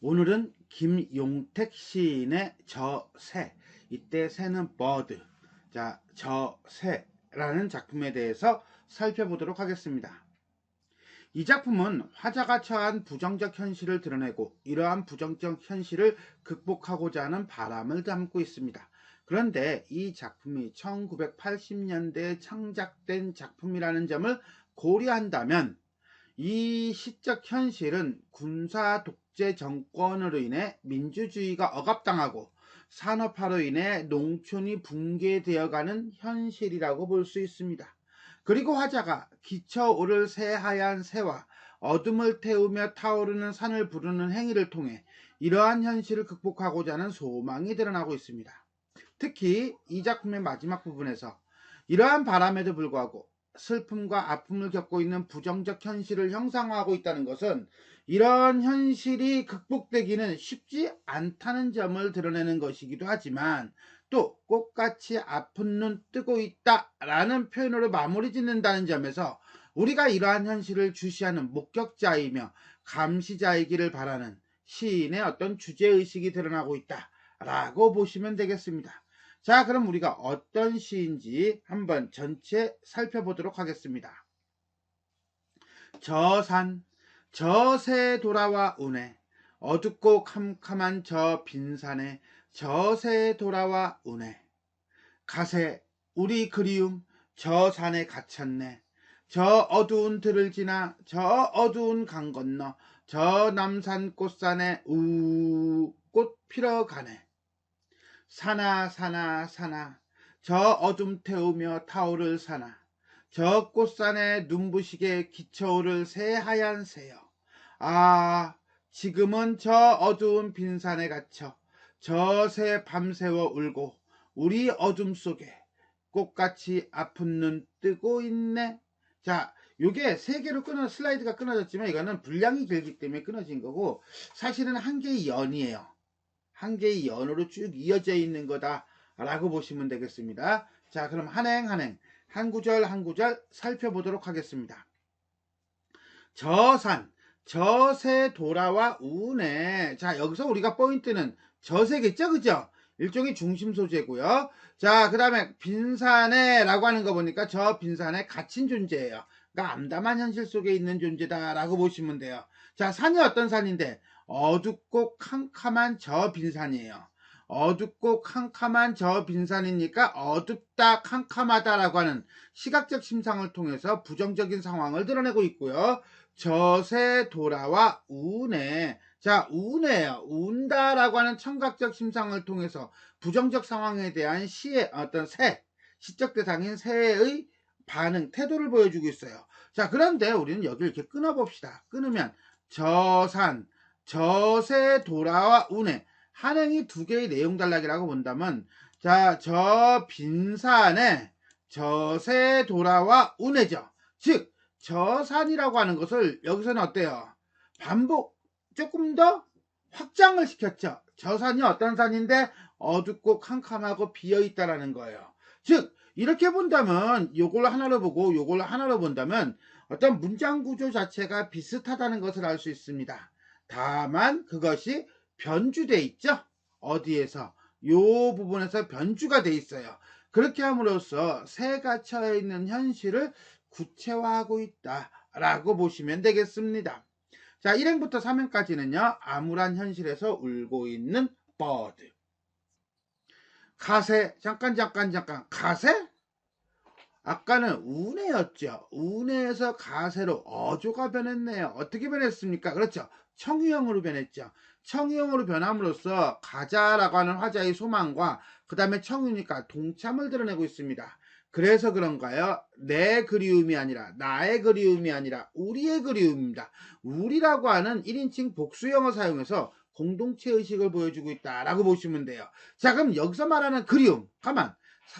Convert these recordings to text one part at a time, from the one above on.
오늘은 김용택 시인의 저새, 이때 새는 bird, 자, 저새라는 작품에 대해서 살펴보도록 하겠습니다. 이 작품은 화자가 처한 부정적 현실을 드러내고 이러한 부정적 현실을 극복하고자 하는 바람을 담고 있습니다. 그런데 이 작품이 1980년대에 창작된 작품이라는 점을 고려한다면 이 시적 현실은 군사 독재 정권으로 인해 민주주의가 억압당하고 산업화로 인해 농촌이 붕괴되어가는 현실이라고 볼 수 있습니다. 그리고 화자가 기쳐오를 새하얀 새와 어둠을 태우며 타오르는 산을 부르는 행위를 통해 이러한 현실을 극복하고자 하는 소망이 드러나고 있습니다. 특히 이 작품의 마지막 부분에서 이러한 바람에도 불구하고 슬픔과 아픔을 겪고 있는 부정적 현실을 형상화하고 있다는 것은 이런 현실이 극복되기는 쉽지 않다는 점을 드러내는 것이기도 하지만, 또 꽃같이 아픈 눈 뜨고 있다 라는 표현으로 마무리 짓는다는 점에서 우리가 이러한 현실을 주시하는 목격자이며 감시자이기를 바라는 시인의 어떤 주제의식이 드러나고 있다 라고 보시면 되겠습니다. 자, 그럼 우리가 어떤 시인지 한번 전체 살펴보도록 하겠습니다. 저산, 저새 돌아와 우네, 어둡고 캄캄한 저 빈산에 저새 돌아와 우네. 가세, 우리 그리움, 저 산에 갇혔네. 저 어두운 들을 지나 저 어두운 강 건너 저 남산 꽃산에 꽃 피러가네. 사나 사나 사나, 저 어둠 태우며 타오를 사나, 저 꽃산에 눈부시게 기쳐오를 새하얀 새여. 아, 지금은 저 어두운 빈산에 갇혀 저 새 밤새워 울고 우리 어둠 속에 꽃같이 아픈 눈 뜨고 있네. 자, 요게 세 개로 슬라이드가 끊어졌지만 이거는 분량이 길기 때문에 끊어진 거고, 사실은 한 개의 연이에요. 한 개의 연으로 쭉 이어져 있는 거다 라고 보시면 되겠습니다. 자, 그럼 한행 한 구절 한 구절 살펴보도록 하겠습니다. 저산, 저새 돌아와 우네. 자, 여기서 우리가 포인트는 저새겠죠, 그죠? 일종의 중심 소재고요. 자, 그 다음에 빈산에 라고 하는 거 보니까 저 빈산에 갇힌 존재예요. 그러니까 암담한 현실 속에 있는 존재다 라고 보시면 돼요. 자, 산이 어떤 산인데? 어둡고 캄캄한 저 빈산이에요. 어둡고 캄캄한 저 빈산이니까 어둡다 캄캄하다라고 하는 시각적 심상을 통해서 부정적인 상황을 드러내고 있고요. 저새 돌아와 우네. 자, 우네요. 운다라고 하는 청각적 심상을 통해서 부정적 상황에 대한 시의 어떤 시적 대상인 새의 반응, 태도를 보여주고 있어요. 자, 그런데 우리는 여기를 이렇게 끊어봅시다. 끊으면 저산, 저새 돌아와 우네. 한행이 두 개의 내용 단락이라고 본다면, 자, 저 빈산에 저새 돌아와 우네죠. 즉, 저산이라고 하는 것을 여기서는 어때요? 반복, 조금 더 확장을 시켰죠. 저산이 어떤 산인데 어둡고 캄캄하고 비어있다라는 거예요. 즉, 이렇게 본다면 요걸 하나로 보고 요걸 하나로 본다면 어떤 문장 구조 자체가 비슷하다는 것을 알 수 있습니다. 다만 그것이 변주돼 있죠. 어디에서? 요 부분에서 변주가 돼 있어요. 그렇게 함으로써 새가 처해 있는 현실을 구체화하고 있다라고 보시면 되겠습니다. 자, 1행부터 3행까지는요. 암울한 현실에서 울고 있는 bird. 가세, 잠깐 가세? 아까는 운해였죠. 운해에서 가세로 어조가 변했네요. 어떻게 변했습니까? 그렇죠. 청유형으로 변했죠. 청유형으로 변함으로써 가자라고 하는 화자의 소망과 그 다음에 청유니까 동참을 드러내고 있습니다. 그래서 그런가요? 내 그리움이 아니라, 나의 그리움이 아니라 우리의 그리움입니다. 우리라고 하는 1인칭 복수형을 사용해서 공동체 의식을 보여주고 있다라고 보시면 돼요. 자, 그럼 여기서 말하는 그리움,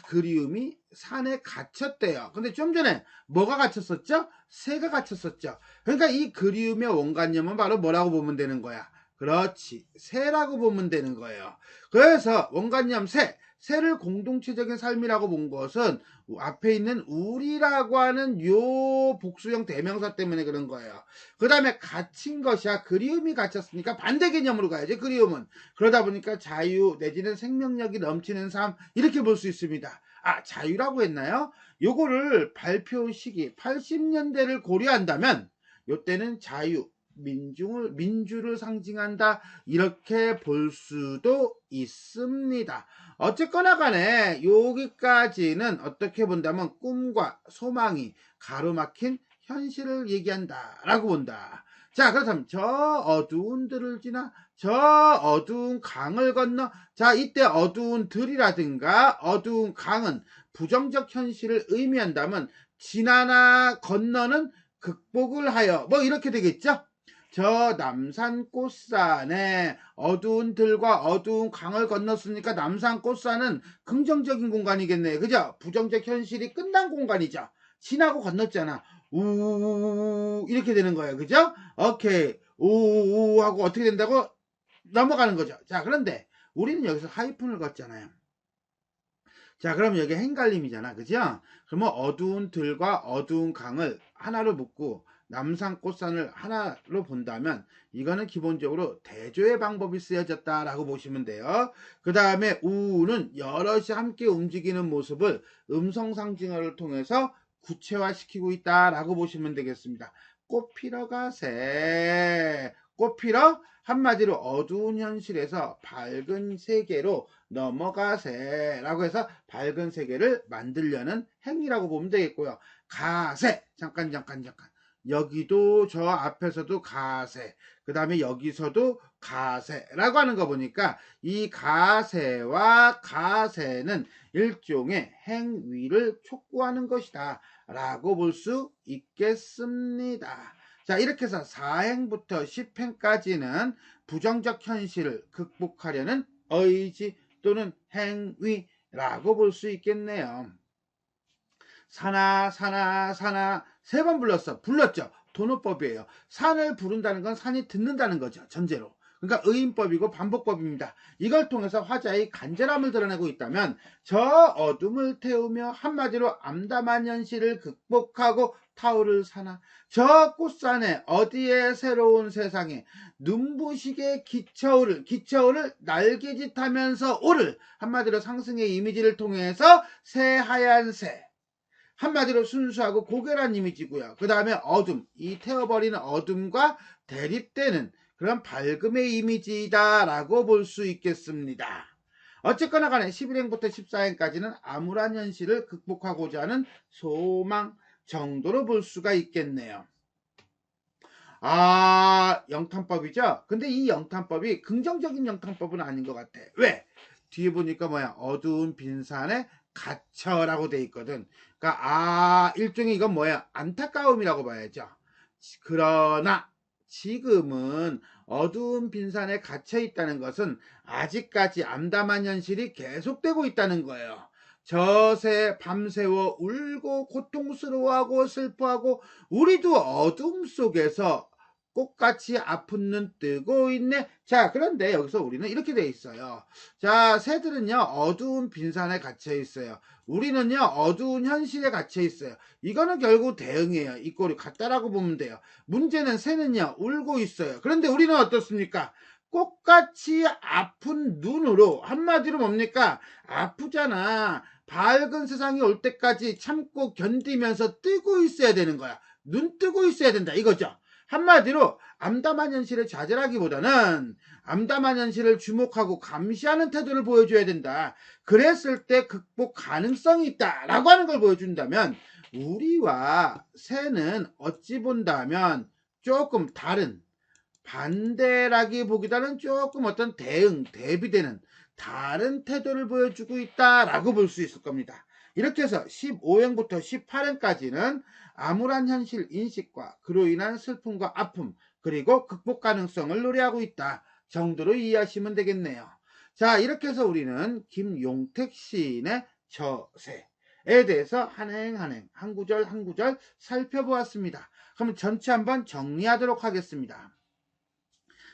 그리움이 산에 갇혔대요. 근데 좀 전에 뭐가 갇혔었죠? 새가 갇혔었죠. 그러니까 이 그리움의 원관념은 바로 뭐라고 보면 되는 거야? 그렇지, 새라고 보면 되는 거예요. 그래서 원관념 새, 새를 공동체적인 삶이라고 본 것은 앞에 있는 우리라고 하는 요 복수형 대명사 때문에 그런 거예요. 그 다음에 갇힌 것이야. 그리움이 갇혔으니까 반대 개념으로 가야지. 그리움은. 그러다 보니까 자유 내지는 생명력이 넘치는 삶 이렇게 볼 수 있습니다. 아, 자유라고 했나요? 요거를 발표 시기 80년대를 고려한다면 요때는 자유 민주를 상징한다 이렇게 볼 수도 있습니다. 어쨌거나 간에 여기까지는 어떻게 본다면 꿈과 소망이 가로막힌 현실을 얘기한다 라고 본다. 자, 그렇다면 저 어두운 들을 지나 저 어두운 강을 건너. 자, 이때 어두운 들이라든가 어두운 강은 부정적 현실을 의미한다면 지나나 건너는 극복을 하여 뭐 이렇게 되겠죠. 저 남산 꽃산에 어두운 들과 어두운 강을 건넜으니까 남산 꽃산은 긍정적인 공간이겠네. 그죠? 부정적 현실이 끝난 공간이죠. 지나고 건넜잖아. 우 이렇게 되는 거예요. 그죠? 오케이. 우 하고 어떻게 된다고? 넘어가는 거죠. 자, 그런데 우리는 여기서 하이픈을 걷잖아요. 자, 그럼 여기 헷갈림이잖아. 그죠? 그러면 어두운 들과 어두운 강을 하나로 묶고 남산 꽃산을 하나로 본다면 이거는 기본적으로 대조의 방법이 쓰여졌다라고 보시면 돼요. 그 다음에 우는 여럿이 함께 움직이는 모습을 음성 상징어를 통해서 구체화시키고 있다라고 보시면 되겠습니다. 꽃 피러 가세. 꽃 피러 한마디로 어두운 현실에서 밝은 세계로 넘어가세 라고 해서 밝은 세계를 만들려는 행위라고 보면 되겠고요. 가세 잠깐 여기도 저 앞에서도 가세 그 다음에 여기서도 가세라고 하는 거 보니까 이 가세와 가세는 일종의 행위를 촉구하는 것이다 라고 볼 수 있겠습니다. 자, 이렇게 해서 4행부터 10행까지는 부정적 현실을 극복하려는 의지 또는 행위라고 볼 수 있겠네요. 사나 세 번 불렀죠. 도노법이에요. 산을 부른다는 건 산이 듣는다는 거죠. 전제로. 그러니까 의인법이고 반복법입니다. 이걸 통해서 화자의 간절함을 드러내고 있다면 저 어둠을 태우며 한마디로 암담한 현실을 극복하고 타오를 사나 저 꽃산에 어디에 새로운 세상에 눈부시게 기쳐오를 날개짓하면서 오를 한마디로 상승의 이미지를 통해서 새하얀 새 한마디로 순수하고 고결한 이미지고요. 그 다음에 어둠, 이 태워버리는 어둠과 대립되는 그런 밝음의 이미지다라고 볼 수 있겠습니다. 어쨌거나 간에 11행부터 14행까지는 암울한 현실을 극복하고자 하는 소망 정도로 볼 수가 있겠네요. 아, 영탄법이죠? 근데 이 영탄법이 긍정적인 영탄법은 아닌 것 같아. 왜? 뒤에 보니까 뭐야? 어두운 빈산에 갇혀라고 돼 있거든. 그러니까 일종의 이건 뭐야? 안타까움이라고 봐야죠. 그러나 지금은 어두운 빈산에 갇혀 있다는 것은 아직까지 암담한 현실이 계속되고 있다는 거예요. 저새 밤새워 울고 고통스러워하고 슬퍼하고 우리도 어둠 속에서 꽃같이 아픈 눈 뜨고 있네. 자, 그런데 여기서 우리는 이렇게 돼 있어요. 자, 새들은요 어두운 빈산에 갇혀 있어요. 우리는요 어두운 현실에 갇혀 있어요. 이거는 결국 대응이에요. 이 꼴이 같다라고 보면 돼요. 문제는 새는요 울고 있어요. 그런데 우리는 어떻습니까? 꽃같이 아픈 눈으로 한마디로 뭡니까? 아프잖아. 밝은 세상이 올 때까지 참고 견디면서 뜨고 있어야 되는 거야. 눈 뜨고 있어야 된다 이거죠. 한마디로 암담한 현실을 좌절하기보다는 암담한 현실을 주목하고 감시하는 태도를 보여줘야 된다. 그랬을 때 극복 가능성이 있다라고 하는 걸 보여준다면 우리와 새는 어찌 본다면 조금 다른 반대라기보기보다는 조금 어떤 대비되는 다른 태도를 보여주고 있다라고 볼 수 있을 겁니다. 이렇게 해서 15행부터 18행까지는 암울한 현실 인식과 그로 인한 슬픔과 아픔 그리고 극복 가능성을 노래하고 있다 정도로 이해하시면 되겠네요. 자, 이렇게 해서 우리는 김용택 시인의 저새에 대해서 한행 한 구절 한 구절 살펴보았습니다. 그럼 전체 한번 정리하도록 하겠습니다.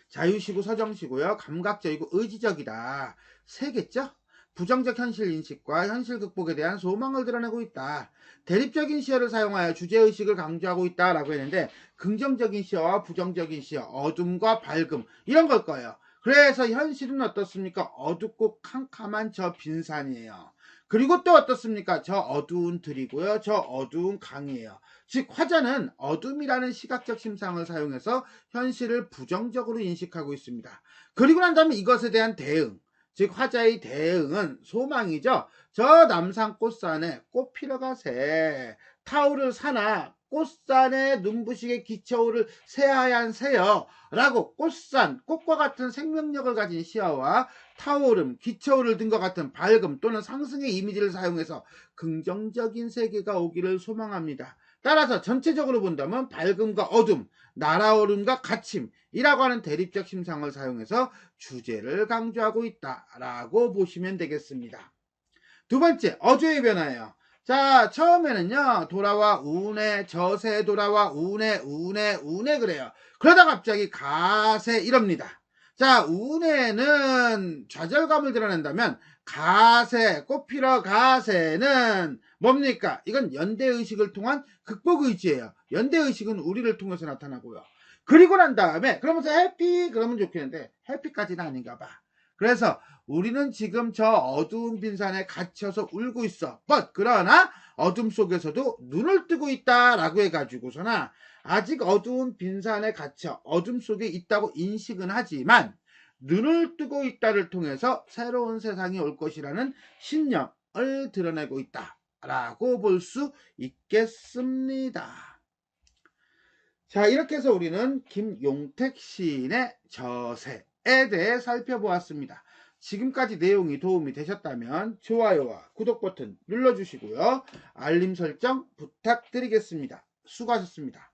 자유시고 서정시고요. 감각적이고 의지적이다. 새겠죠? 부정적 현실 인식과 현실 극복에 대한 소망을 드러내고 있다. 대립적인 시어를 사용하여 주제의식을 강조하고 있다라고 했는데 긍정적인 시어와 부정적인 시어, 어둠과 밝음 이런 걸 거예요. 그래서 현실은 어떻습니까? 어둡고 캄캄한 저 빈산이에요. 그리고 또 어떻습니까? 저 어두운 들이고요. 저 어두운 강이에요. 즉 화자는 어둠이라는 시각적 심상을 사용해서 현실을 부정적으로 인식하고 있습니다. 그리고 난 다음에 이것에 대한 대응, 즉 화자의 대응은 소망이죠. 저 남산 꽃산에 꽃 피러 가세. 타오를 사나 꽃산에 눈부시게 기쳐오를 새하얀 새여 라고 꽃산, 꽃과 같은 생명력을 가진 시야와 타오름, 기쳐오를 등과 같은 밝음 또는 상승의 이미지를 사용해서 긍정적인 세계가 오기를 소망합니다. 따라서 전체적으로 본다면 밝음과 어둠, 날아오름과 갇힘이라고 하는 대립적 심상을 사용해서 주제를 강조하고 있다라고 보시면 되겠습니다. 두 번째, 어조의 변화예요. 자, 처음에는요, 돌아와 우네, 저새 돌아와 우네 그래요. 그러다 갑자기 가세 이럽니다. 자, 우네는 좌절감을 드러낸다면 가세, 꽃피러 가세는 뭡니까? 이건 연대의식을 통한 극복의지예요. 연대의식은 우리를 통해서 나타나고요. 그리고 난 다음에 그러면서 해피 그러면 좋겠는데 해피까지는 아닌가 봐. 그래서 우리는 지금 저 어두운 빈산에 갇혀서 울고 있어. 그러나 어둠 속에서도 눈을 뜨고 있다라고 해가지고서나 아직 어두운 빈산에 갇혀 어둠 속에 있다고 인식은 하지만 눈을 뜨고 있다를 통해서 새로운 세상이 올 것이라는 신념을 드러내고 있다라고 볼 수 있겠습니다. 자, 이렇게 해서 우리는 김용택 시인의 저새에 대해 살펴보았습니다. 지금까지 내용이 도움이 되셨다면 좋아요와 구독 버튼 눌러주시고요. 알림 설정 부탁드리겠습니다. 수고하셨습니다.